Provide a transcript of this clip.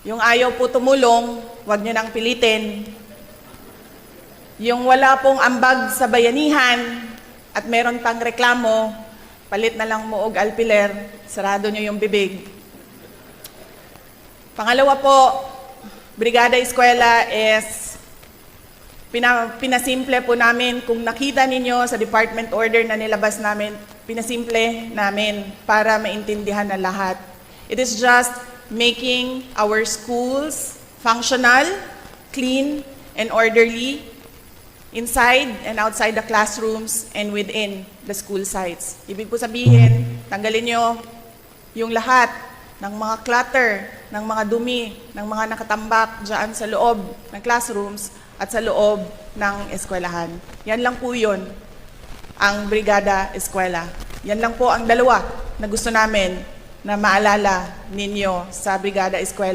Yung ayaw po tumulong, huwag nyo nang pilitin. Yung wala pong ambag sa bayanihan at meron pang reklamo, palit na lang mo og alpiler, sarado nyo yung bibig. Pangalawa po, Brigada Eskwela is pinasimple po namin. Kung nakita ninyo sa department order na nilabas namin, pinasimple namin para maintindihan na lahat. It is just making our schools functional, clean, and orderly inside and outside the classrooms and within the school sites. Ibig po sabihin, tanggalin nyo yung lahat ng mga clutter, ng mga dumi, ng mga nakatambak dyan sa loob ng classrooms at sa loob ng eskwelahan. Yan lang po yun, ang Brigada Eskwela. Yan lang po ang dalawa na gusto namin na maalala ninyo sa Brigada Eskwela.